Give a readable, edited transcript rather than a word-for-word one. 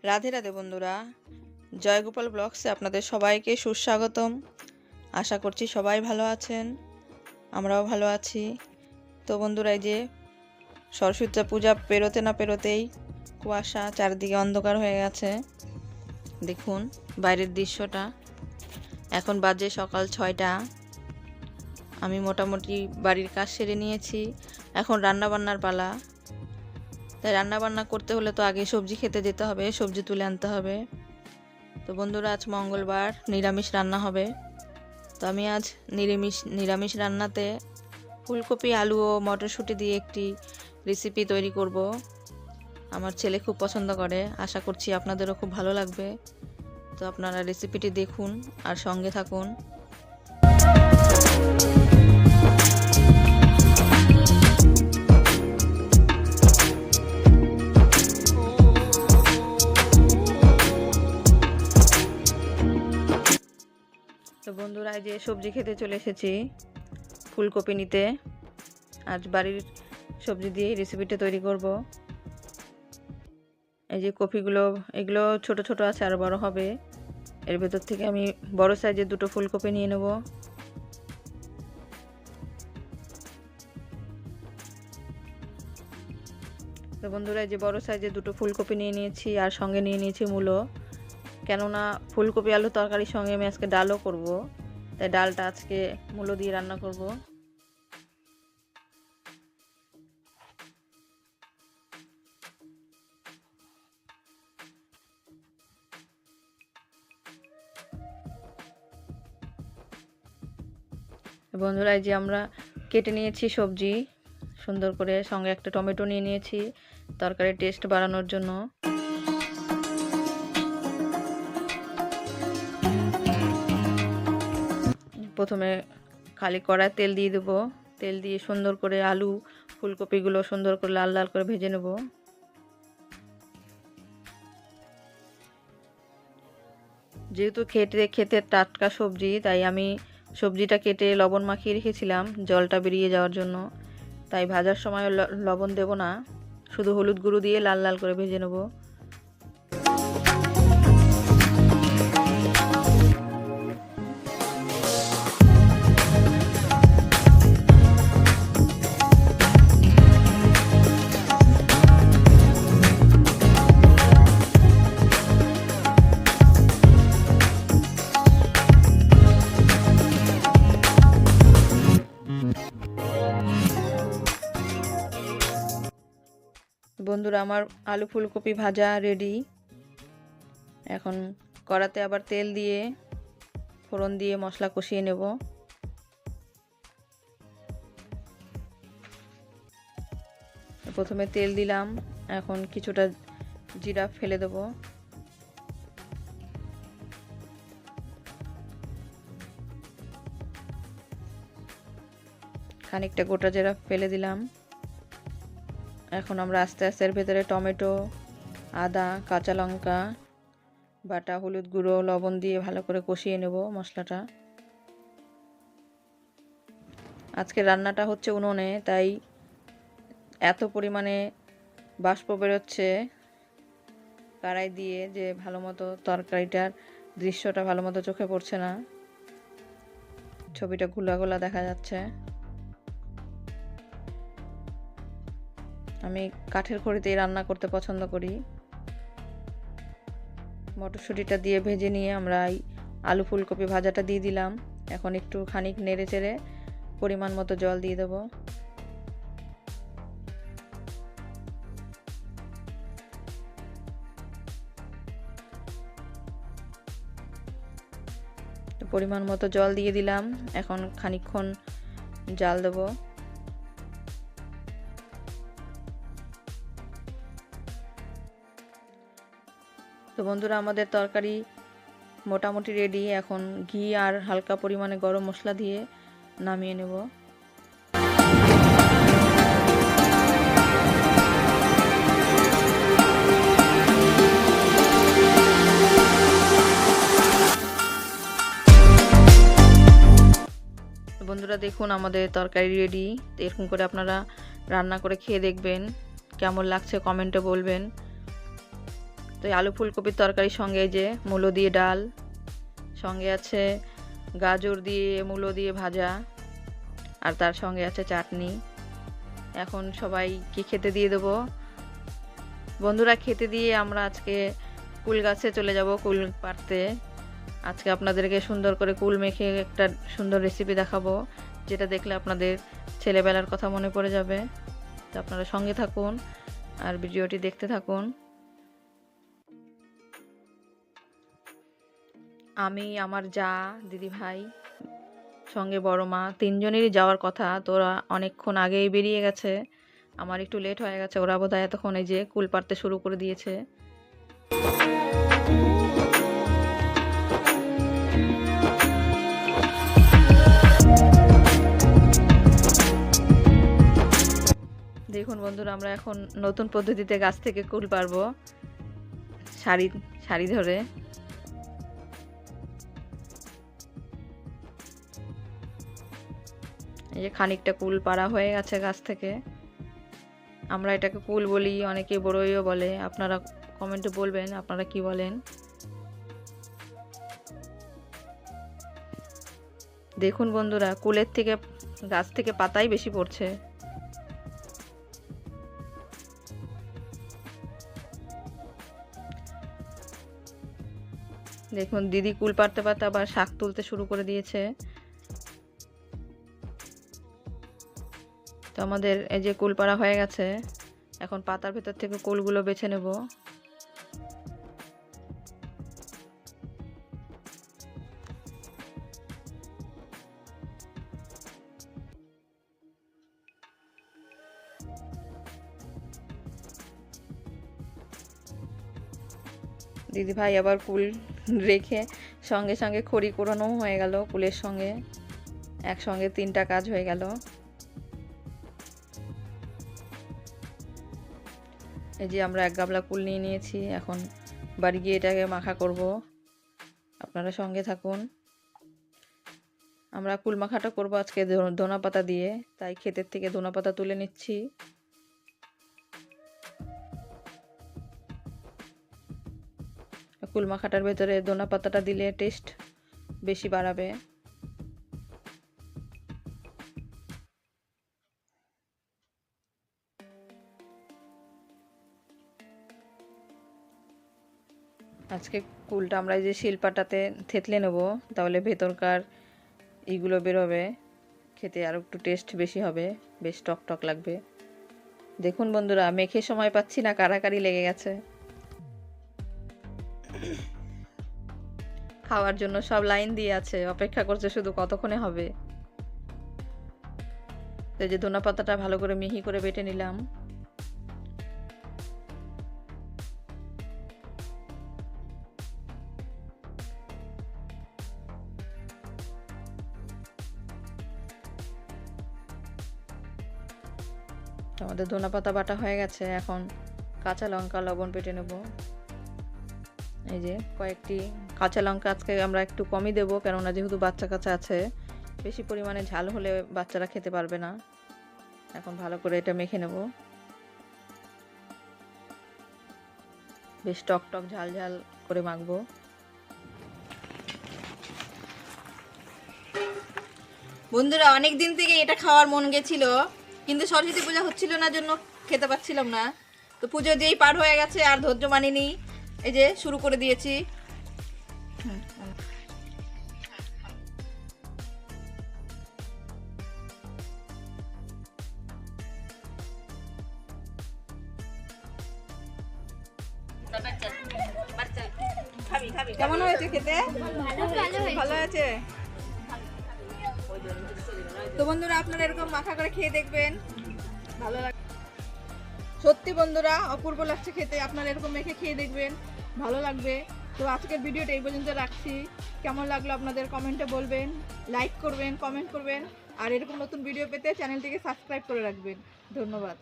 রাধে রাধে বন্ধুরা, জয়গোপাল ব্লগসে আপনাদের সবাইকে সুস্বাগতম। আশা করছি সবাই ভালো আছেন, আমরাও ভালো আছি। তো বন্ধুরা, এই যে সরস্বতী পূজা পেরোতে না পেরোতেই কুয়াশা, চারদিকে অন্ধকার হয়ে গেছে। দেখুন বাইরের দৃশ্যটা। এখন বাজে সকাল 6টা। আমি মোটামুটি বাড়ির কাজ সেরে নিয়েছি, এখন রান্না বান্নার পালা। তাই রান্না বান্না করতে হলে তো আগে সবজি খেতে যেতে হবে, সবজি তুলে আনতে হবে। তো বন্ধুরা, আজ মঙ্গলবার, নিরামিষ রান্না হবে। তো আমি আজ নিরামিষ রান্নাতে ফুলকপি, আলু ও মটরশুঁটি দিয়ে একটি রেসিপি তৈরি করব। আমার ছেলে খুব পছন্দ করে, আশা করছি আপনাদেরও খুব ভালো লাগবে। তো আপনারা রেসিপিটি দেখুন আর সঙ্গে থাকুন। তো বন্ধুরা, এই যে সবজি খেতে চলে এসেছি, ফুলকপি নিতে। আজ বাড়ির সবজি দিয়ে রেসিপিটা তৈরি করব। এই যে কপিগুলো, এগুলো ছোট ছোট আছে, আর বড় হবে। এর ভেতর থেকে আমি বড় সাইজের দুটো ফুলকপি নিয়ে নেব। তো বন্ধুরা, এই যে বড় সাইজের দুটো ফুলকপি নিয়ে নিয়েছি, আর সঙ্গে নিয়ে নিয়েছি মূলো। কেননা ফুলকপি আলু তরকারির সঙ্গে আমি আজকে ডালও করব, তাই ডালটা আজকে মূলো দিয়ে রান্না করব। বন্ধুরা, এই যে আমরা কেটে নিয়েছি সবজি সুন্দর করে, সঙ্গে একটা টমেটো নিয়ে নিয়েছি তরকারির টেস্ট বাড়ানোর জন্য। প্রথমে খালি কড়ায় তেল দিয়ে দেবো। তেল দিয়ে সুন্দর করে আলু ফুলকপিগুলো সুন্দর করে লাল লাল করে ভেজে নেব। যেহেতু খেতে টাটকা সবজি, তাই আমি সবজিটা কেটে লবণ মাখিয়ে রেখেছিলাম জলটা বেরিয়ে যাওয়ার জন্য। তাই ভাজার সময় লবণ দেব না, শুধু হলুদ গুঁড়ো দিয়ে লাল লাল করে ভেজে নেব। বন্ধুরা, আমার আলু ফুলকপি ভাজা রেডি। এখন কড়াতে আবার তেল দিয়ে ফোড়ন দিয়ে মশলা কষিয়ে নেব। প্রথমে তেল দিলাম, এখন কিছুটা জিরা ফেলে দেব। খানিকটা গোটা জিরা ফেলে দিলাম। এখন আমরা আস্তে আস্তে এর ভেতরে টমেটো, আদা, কাঁচা লঙ্কা বাটা, হলুদ গুঁড়ো, লবণ দিয়ে ভালো করে কষিয়ে নেব মশলাটা। আজকে রান্নাটা হচ্ছে উনুনে, তাই এত পরিমাণে বাষ্প বেরোচ্ছে কড়াই দিয়ে যে ভালো মতো তরকারিটার দৃশ্যটা ভালো মতো চোখে পড়ছে না, ছবিটা ঘোলা ঘোলা দেখা যাচ্ছে। আমি কাঠের খড়িতেই রান্না করতে পছন্দ করি। মটরশুঁটিটা দিয়ে ভেজে নিয়ে আমরা এই আলু ফুলকপি ভাজাটা দিয়ে দিলাম। এখন একটু খানিক নেড়ে চেড়ে পরিমাণ মতো জল দিয়ে দেব। পরিমাণ মতো জল দিয়ে দিলাম, এখন খানিকক্ষণ জাল দেব। তো বন্ধুরা, আমাদের তরকারি মোটামুটি রেডি। এখন ঘি আর হালকা পরিমাণে গরম মশলা দিয়ে নামিয়ে নেব। বন্ধুরা দেখুন, আমাদের তরকারি রেডি। এরকম করে আপনারা রান্না করে খেয়ে দেখবেন, কেমন লাগছে কমেন্টে বলবেন। তো এই আলু ফুলকপির তরকারির সঙ্গে এই যে মূলো দিয়ে ডাল, সঙ্গে আছে গাজর দিয়ে মূলো দিয়ে ভাজা, আর তার সঙ্গে আছে চাটনি। এখন সবাইকে খেতে দিয়ে দেবো। বন্ধুরা, খেতে দিয়ে আমরা আজকে কুল গাছে চলে যাব কুল পাড়তে। আজকে আপনাদেরকে সুন্দর করে কুল মেখে একটা সুন্দর রেসিপি দেখাবো, যেটা দেখলে আপনাদের ছেলেবেলার কথা মনে পড়ে যাবে। তো আপনারা সঙ্গে থাকুন আর ভিডিওটি দেখতে থাকুন। আমি, আমার যা, দিদি ভাই, সঙ্গে বড় মা, তিনজনেরই যাওয়ার কথা। তো ওরা অনেকক্ষণ আগেই বেরিয়ে গেছে, আমার একটু লেট হয়ে গেছে। ওরা বোধহয় এতক্ষণ এই যে কুল পাড়তে শুরু করে দিয়েছে। দেখুন বন্ধুরা, আমরা এখন নতুন পদ্ধতিতে গাছ থেকে কুল পারবো, সারি সারি ধরে। এই যে খানিকটা কুল পাড়া হয়ে গেছে গাছ থেকে। আমরা এটাকে কুল বলি, অনেকে বড়ইও বলে। আপনারা কমেন্টে বলবেন আপনারা কি বলেন। দেখুন বন্ধুরা, কুলের থেকে গাছ থেকে পাতাই বেশি পড়ছে। দেখুন দিদি কুল পাড়তে পারতে আবার শাক তুলতে শুরু করে দিয়েছে। তো আমাদের এই যে কুল পাড়া হয়ে গেছে, এখন পাতার ভেতর থেকে কুলগুলো বেছে নেব। দিদি ভাই আবার কুল রেখে সঙ্গে সঙ্গে খড়ি কোড়ানো হয়ে গেল। কুলের সঙ্গে একসঙ্গে 3টা কাজ হয়ে গেল। এই যে আমরা 1 গামলা কুল নিয়ে নিয়েছি, এখন বাড়ি গিয়ে এটাকে মাখা করব। আপনারা সঙ্গে থাকুন। আমরা কুল মাখাটা করব আজকে ধনা পাতা দিয়ে, তাই ক্ষেতের থেকে ধনা পাতা তুলে নিচ্ছি। কুল মাখাটার ভেতরে ধনা পাতাটা দিলে টেস্ট বেশি বাড়াবে। আজকে কুলটা আমরা এই যে শিলপাটাতে থেতলে নেব, তাহলে ভেতরকার এইগুলো বেরোবে, খেতে আর একটু টেস্ট বেশি হবে, বেশ টক টক লাগবে। দেখুন বন্ধুরা, মেখে সময় পাচ্ছি না, কারাকারি লেগে গেছে। খাওয়ার জন্য সব লাইন দিয়ে আছে, অপেক্ষা করছে শুধু কতক্ষণে হবে। এই যে ধনা পাতাটা ভালো করে মিহি করে বেটে নিলাম। আমাদের ধনা পাতা বাটা হয়ে গেছে, এখন কাঁচা লঙ্কা লবণ বেটে নেব। এই যে কয়েকটি কাঁচা লঙ্কা আজকে আমরা একটু কমই দেবো, কেননা যেহেতু বাচ্চা কাচ্চা আছে, বেশি পরিমাণে ঝাল হলে বাচ্চারা খেতে পারবে না। এখন ভালো করে এটা মেখে নেব, বেশ টক টক ঝাল ঝাল করে মাখবো। বন্ধুরা, অনেক দিন থেকে এটা খাওয়ার মন গেছিল, কিন্তু সরস্বতী পূজা হচ্ছিল না জন্য খেতে পাচ্ছিলাম না। তো পুজো দিয়েই পার হয়ে গেছে, আর ধৈর্য মানিনি, এই যে শুরু করে দিয়েছি। কেমন হয়েছে খেতে? ভালো হয়েছে। তো বন্ধুরা, আপনারা এরকম মাখা করে খেয়ে দেখবেন, ভালো লাগে। সত্যি বন্ধুরা, অপূর্ব লাগছে খেতে। আপনারা এরকম মেখে খেয়ে দেখবেন, ভালো লাগবে। তো আজকের ভিডিওটা এই পর্যন্ত রাখছি। কেমন লাগলো আপনাদের কমেন্টে বলবেন, লাইক করবেন, কমেন্ট করবেন, আর এরকম নতুন ভিডিও পেতে চ্যানেলটিকে সাবস্ক্রাইব করে রাখবেন। ধন্যবাদ।